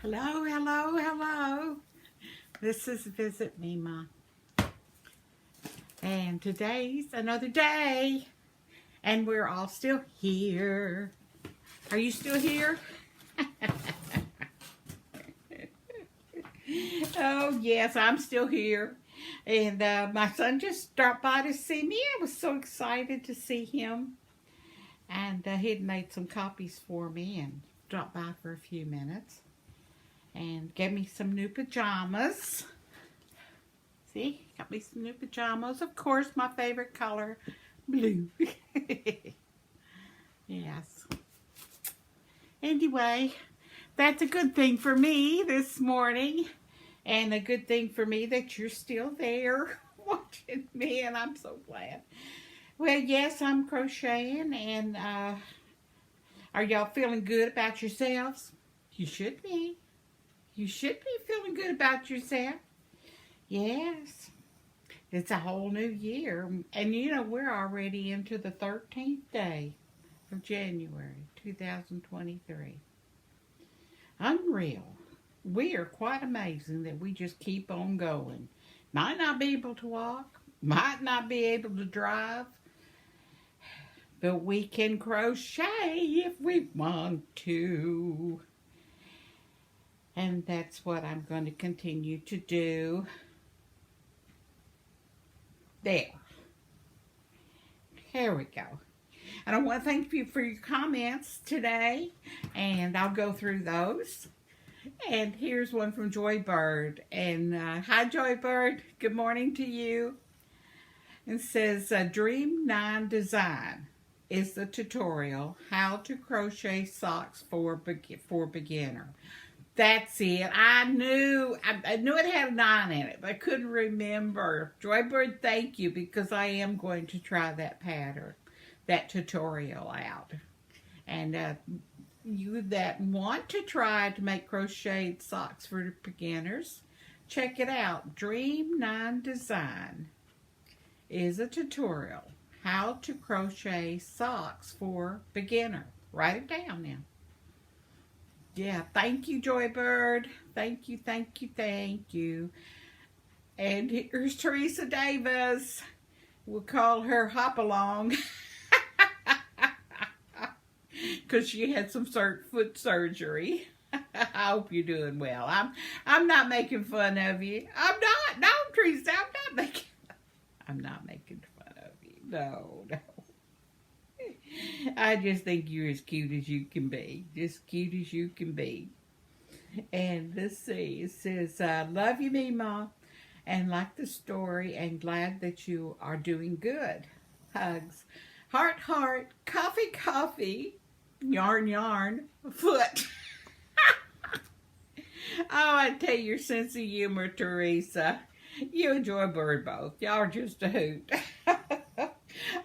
Hello, hello, hello. This is Visit Mema. And today's another day. And we're all still here. Are you still here? Oh, yes, I'm still here. And my son just stopped by to see me. I was so excited to see him. And he'd made some copies for me and dropped by for a few minutes. And gave me some new pajamas. See, got me some new pajamas. Of course, my favorite color, blue. Yes. Anyway, that's a good thing for me this morning. And a good thing for me that you're still there watching me, and I'm so glad. Well, yes, I'm crocheting, and are y'all feeling good about yourselves? You should be. You should be feeling good about yourself. Yes. It's a whole new year. And you know, we're already into the 13th day of January 2023. Unreal. We are quite amazing that we just keep on going. Might not be able to walk. Might not be able to drive. But we can crochet if we want to. And that's what I'm going to continue to do. There we go. And I want to thank you for your comments today. And I'll go through those. And here's one from Joybird. And hi, Joybird. Good morning to you. It says, Dream 9 Design is the tutorial, how to crochet socks for beginner. That's it. I knew it had a 9 in it, but I couldn't remember. Joybird, thank you, because I am going to try that pattern, that tutorial out. And you that want to try to make crocheted socks for beginners, check it out. Dream 9 Design is a tutorial, how to crochet socks for beginner. Write it down now. Yeah, thank you, Joybird. Thank you, thank you, thank you. And here's Teresa Davis. We'll call her Hopalong. Because she had some foot surgery. I hope you're doing well. I'm not making fun of you. I'm not. No, Teresa, I'm not making fun of you. No. I just think you're as cute as you can be. Just cute as you can be. And let's see. It says, love you, Mema, and like the story, and glad that you are doing good. Hugs. Heart, heart. Coffee, coffee. Yarn, yarn. Foot. Oh, I tell you, your sense of humor, Teresa. You and Joybird both. Y'all are just a hoot.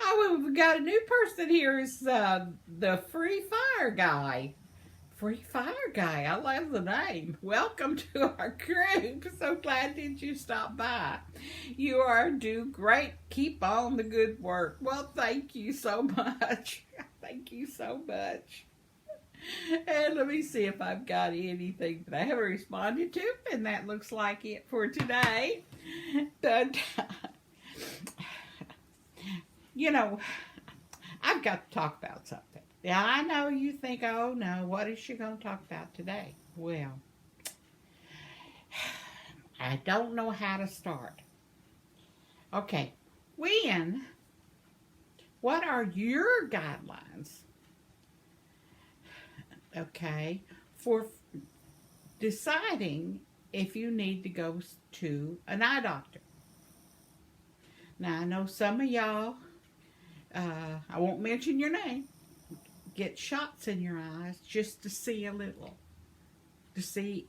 Oh, we've got a new person here. Is the Free Fire Guy. Free Fire Guy. I love the name. Welcome to our group. So glad that you stopped by. You are doing great. Keep on the good work. Well, thank you so much. Thank you so much. And let me see if I've got anything that I haven't responded to. And that looks like it for today. But you know, I've got to talk about something. Yeah, I know you think, oh no, what is she going to talk about today? Well, I don't know how to start. Okay, what are your guidelines, okay, for deciding if you need to go to an eye doctor? Now, I know some of y'all, I won't mention your name, get shots in your eyes just to see a little. To see,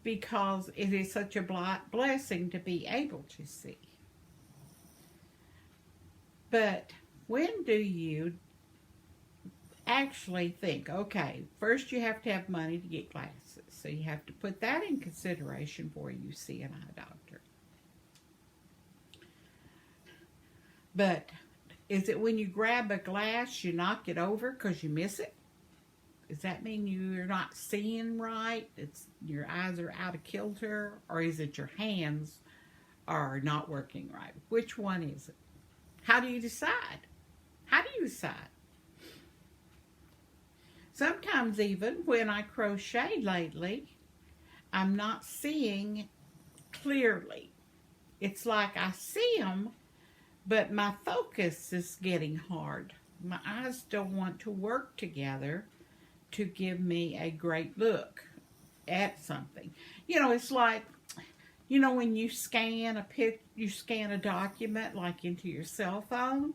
because it is such a blessing to be able to see. But when do you actually think, okay, first you have to have money to get glasses. So you have to put that in consideration before you see an eye doctor. But is it when you grab a glass, you knock it over because you miss it? Does that mean you're not seeing right? It's your eyes are out of kilter, or is it your hands are not working right? Which one is it? How do you decide? How do you decide? Sometimes even when I crochet lately, I'm not seeing clearly. It's like I see them, but my focus is getting hard. My eyes don't want to work together to give me a great look at something. It's like, when you scan you scan a document like into your cell phone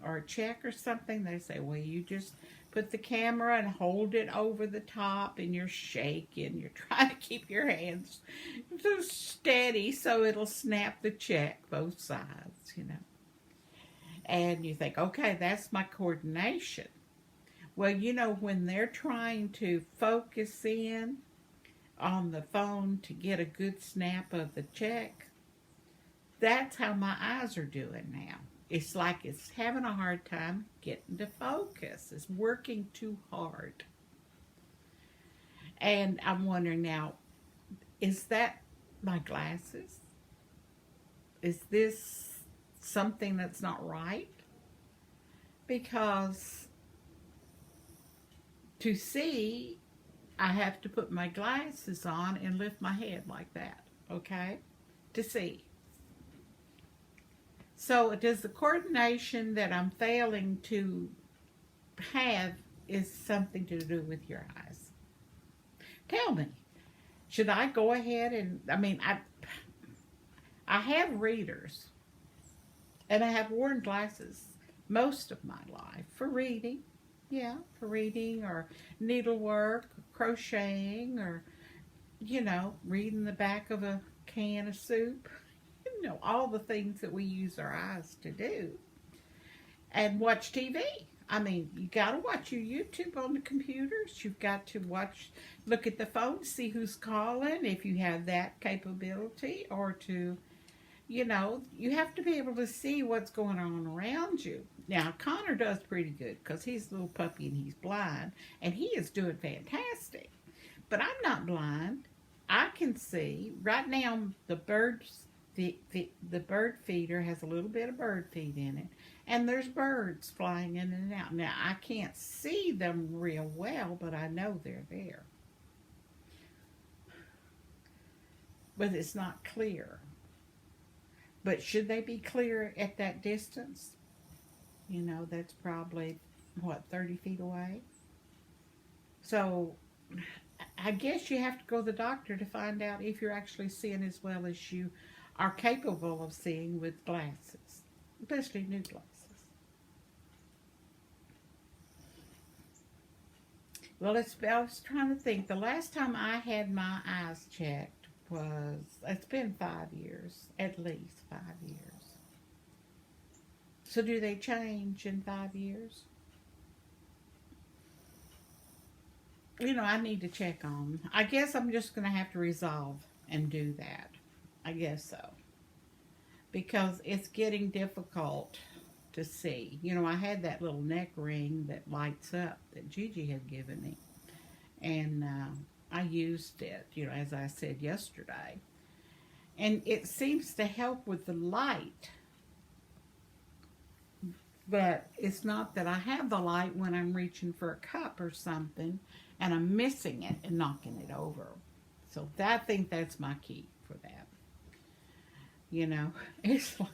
or a check or something, they say, well, you just put the camera and hold it over the top and you're shaking. You're trying to keep your hands so steady so it'll snap the check both sides. And you think, okay, that's my coordination. Well, when they're trying to focus in on the phone to get a good snap of the check, that's how my eyes are doing now. It's like it's having a hard time getting to focus. It's working too hard. And I'm wondering now, is that my glasses? Is this something that's not right? Because to see, I have to put my glasses on and lift my head like that, okay? To see. So does the coordination that I'm failing to have is something to do with your eyes? Tell me, should I go ahead and, I have readers, and I have worn glasses most of my life for reading. Yeah, for reading or needlework, or crocheting, or, reading the back of a can of soup. All the things that we use our eyes to do. And watch TV. You got to watch your YouTube on the computers. You've got to look at the phone, see who's calling, if you have that capability, or to, you have to be able to see what's going on around you. Now, Connor does pretty good because he's a little puppy and he's blind, and he is doing fantastic. But I'm not blind. I can see. Right now, the bird feeder has a little bit of bird feed in it, and there's birds flying in and out. Now, I can't see them real well, but I know they're there. But it's not clear. But should they be clear at that distance? That's probably, 30 feet away? So, I guess you have to go to the doctor to find out if you're actually seeing as well as you are capable of seeing with glasses, especially new glasses. Well, I was trying to think. The last time I had my eyes checked it's been 5 years, at least 5 years. So do they change in 5 years? I need to check on. I guess I'm just going to have to resolve and do that. I guess so. Because it's getting difficult to see. I had that little neck ring that lights up that Gigi had given me. And I used it, as I said yesterday. And it seems to help with the light. But it's not that I have the light when I'm reaching for a cup or something and I'm missing it and knocking it over. So I think that's my key for that. It's like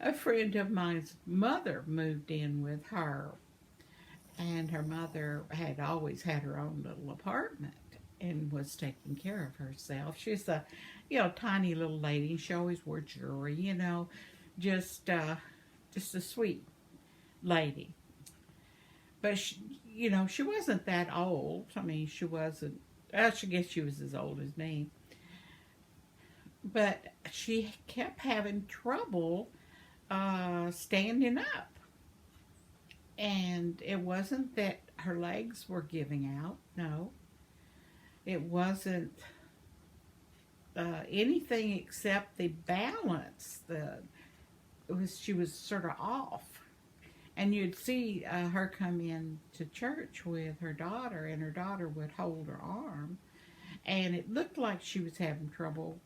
a friend of mine's mother moved in with her, and her mother had always had her own little apartment and was taking care of herself. She's a, tiny little lady. She always wore jewelry, just a sweet lady. But she wasn't that old. She wasn't. I guess she was as old as me. But she kept having trouble standing up. And it wasn't that her legs were giving out. No. It wasn't anything except the balance. She was sort of off. And you'd see her come in to church with her daughter, and her daughter would hold her arm, and it looked like she was having trouble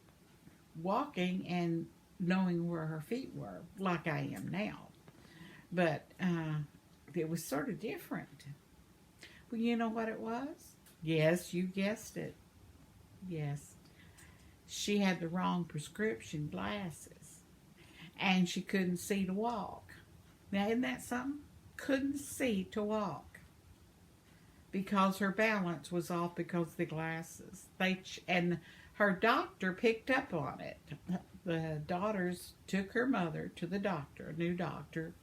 walking and knowing where her feet were, like I am now. But it was sort of different. Well, you know what it was? Yes, you guessed it. Yes. She had the wrong prescription glasses, and she couldn't see to walk. Now, isn't that something? Couldn't see to walk because her balance was off because of the glasses. And her doctor picked up on it. The daughters took her mother to the doctor, a new doctor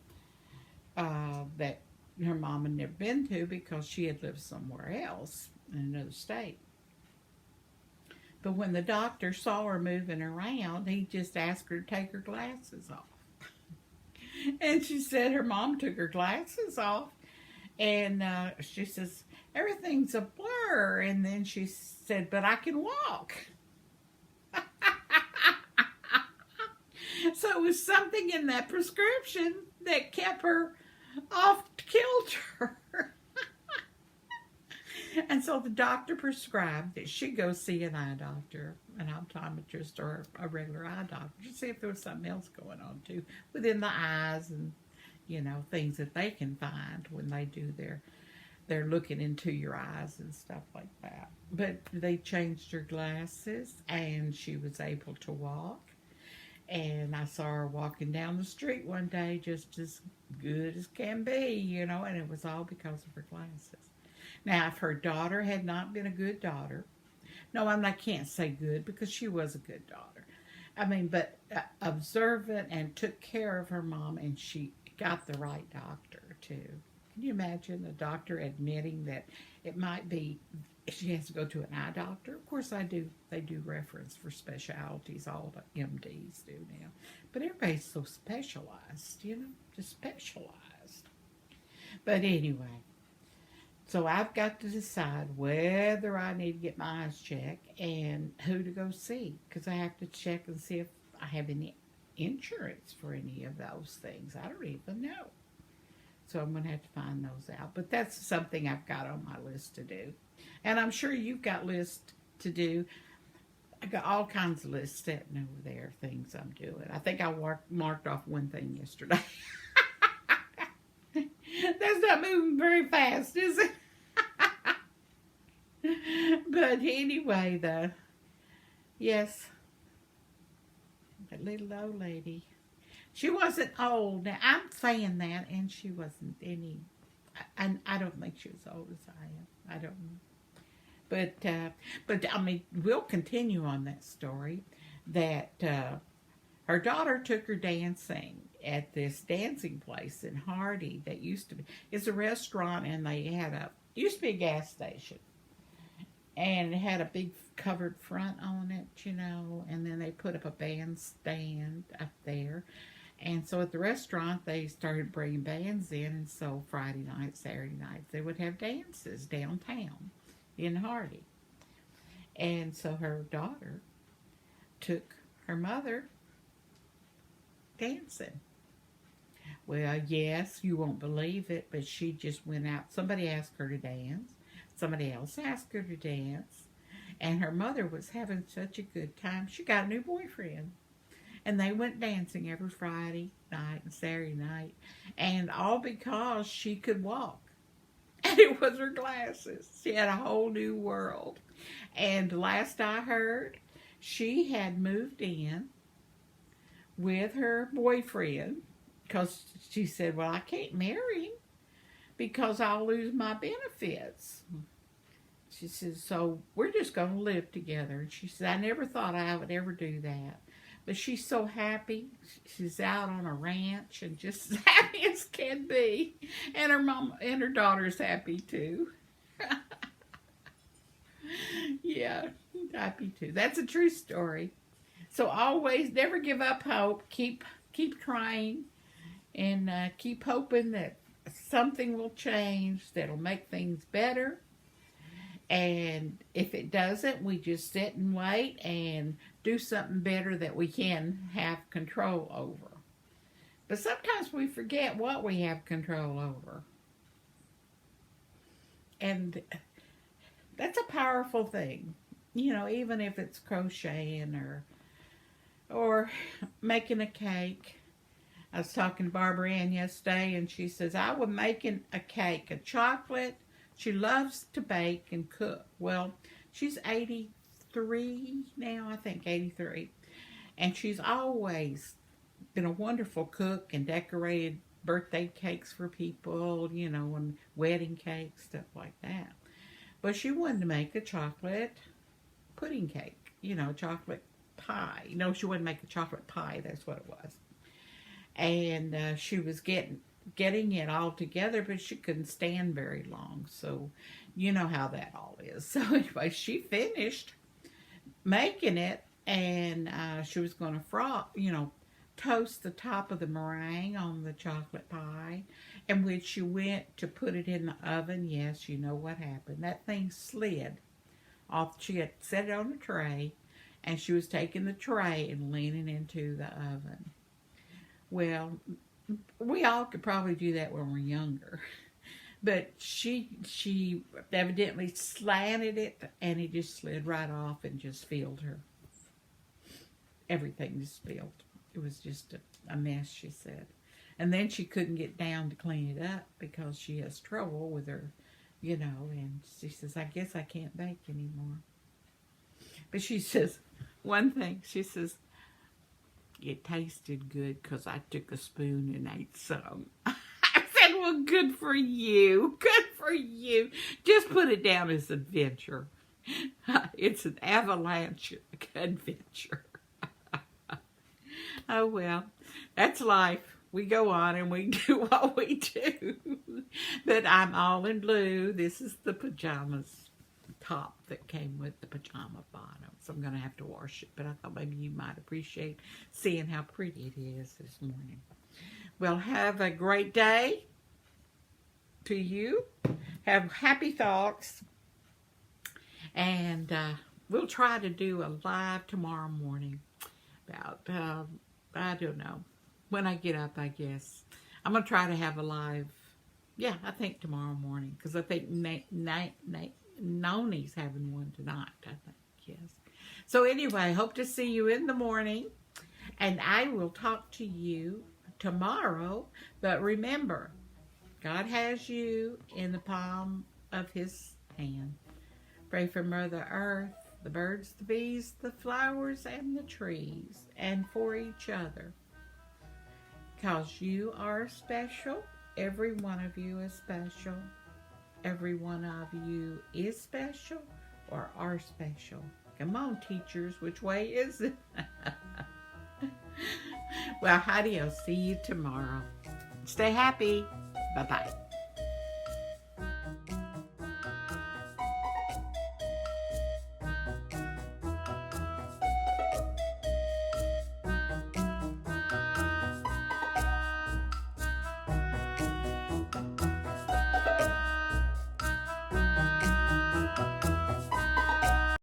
that her mom had never been to because she had lived somewhere else in another state. But when the doctor saw her moving around, he just asked her to take her glasses off. And she said her mom took her glasses off, and she says, everything's a blur. And then she said, but I can walk. So it was something in that prescription that kept her off kilter. And so the doctor prescribed that she go see an eye doctor, an optometrist, or a regular eye doctor, to see if there was something else going on too within the eyes, and things that they can find when they do they're looking into your eyes and stuff like that. But they changed her glasses, and she was able to walk. And I saw her walking down the street one day just as good as can be, and it was all because of her glasses. Now, if her daughter had not been a good daughter, no, I can't say good because she was a good daughter. But observant and took care of her mom, and she got the right doctor too. Can you imagine the doctor admitting that it might be she has to go to an eye doctor? Of course, they do reference for specialties, all the MDs do now. But everybody's so specialized, just specialized. But anyway, so I've got to decide whether I need to get my eyes checked and who to go see, because I have to check and see if I have any insurance for any of those things. I don't even know. So I'm going to have to find those out. But that's something I've got on my list to do. And I'm sure you've got lists to do. I got all kinds of lists sitting over there, things I'm doing. I think I marked off one thing yesterday. That's not moving very fast, is it? But anyway, yes, that little old lady. She wasn't old. Now, I'm saying that, and she wasn't any. I don't think she was as old as I am. I don't know. But we'll continue on that story. That her daughter took her dancing at this dancing place in Hardy that used to be. It's a restaurant, and they had used to be a gas station. And it had a big covered front on it, and then they put up a bandstand up there. And so at the restaurant, they started bringing bands in, and so Friday nights, Saturday nights, they would have dances downtown in Hardy. And so her daughter took her mother dancing. Well, yes, you won't believe it, but she just went out. Somebody asked her to dance. Somebody else asked her to dance. And her mother was having such a good time. She got a new boyfriend. And they went dancing every Friday night and Saturday night. And all because she could walk. And it was her glasses. She had a whole new world. And last I heard, she had moved in with her boyfriend. Because she said, well, I can't marry him because I'll lose my benefits. She says, so we're just going to live together. And she said, I never thought I would ever do that. But she's so happy. She's out on a ranch and just as happy as can be. And her mom and her daughter's happy too. Yeah, happy too. That's a true story. So always never give up hope. Keep trying, and keep hoping that something will change that'll make things better. And if it doesn't, we just sit and wait and do something better that we can have control over. But sometimes we forget what we have control over. And that's a powerful thing. You know, even if it's crocheting or making a cake. I was talking to Barbara Ann yesterday, and she says, I was making a cake, a chocolate. She loves to bake and cook. Well, she's 83 now, I think, 83. And she's always been a wonderful cook and decorated birthday cakes for people, you know, and wedding cakes, stuff like that. But she wanted to make a chocolate pudding cake, you know, chocolate pie. No, she wouldn't make a chocolate pie, that's what it was. And she was getting it all together, but she couldn't stand very long. So you know how that all is. So anyway, she finished making it, and she was going to toast the top of the meringue on the chocolate pie. And when she went to put it in the oven, yes, you know what happened. That thing slid off. She had set it on a tray, and she was taking the tray and leaning into the oven. Well, we all could probably do that when we're younger. But she evidently slanted it, and it just slid right off and just filled her. Everything just spilled. It was just a mess, she said. And then she couldn't get down to clean it up because she has trouble with her, you know, and she says, I guess I can't bake anymore. But she says, one thing, she says, it tasted good because I took a spoon and ate some. I said, well, good for you. Good for you. Just put it down as adventure. It's an avalanche adventure. Oh, well, that's life. We go on and we do what we do. But I'm all in blue. This is the pajamas top that came with the pajama bottom. So I'm going to have to wash it. But I thought maybe you might appreciate seeing how pretty it is this morning. Well, have a great day to you. Have happy thoughts. And we'll try to do a live tomorrow morning. About, I don't know. When I get up, I guess. I'm going to try to have a live, yeah, I think tomorrow morning. Because I think Noni's having one tonight, I think, yes. So anyway, hope to see you in the morning. And I will talk to you tomorrow. But remember, God has you in the palm of His hand. Pray for Mother Earth, the birds, the bees, the flowers, and the trees, and for each other. Because you are special. Every one of you is special. Every one of you is special or are special. Come on, teachers. Which way is it? Well, adios. See you tomorrow. Stay happy. Bye-bye.